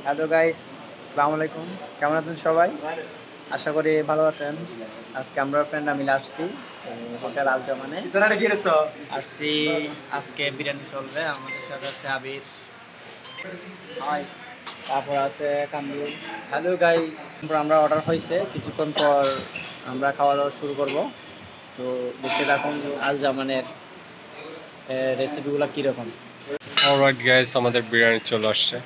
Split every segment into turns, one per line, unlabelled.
Hello guys, আসসালামু আলাইকুম। কেমন আছেন সবাই? আশা করি ভালো আছেন। আজকে আমরা ফ্রেন্ডরা মিলে আসছি হোটেল আল জামানে। আসছি, আজকে বিরিয়ানি চলবে। আমাদের সাথে হচ্ছে আবির, হাই, তারপর আছে কামরুল। হ্যালো গাইস, আমরা অর্ডার হয়েছে, কিছুক্ষণ পর আমরা খাওয়া দাওয়া শুরু করব। তো দেখতে থাকুন আল জামানের রেসিপিগুলো কীরকম।
অলরাইট গাইস, আমাদের বিরিয়ানি চলে আসছে।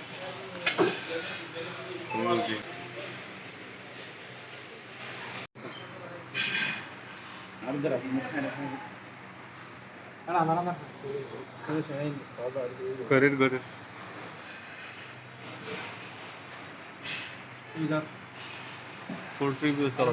গরির গরির ফুল রিভিউ চলো।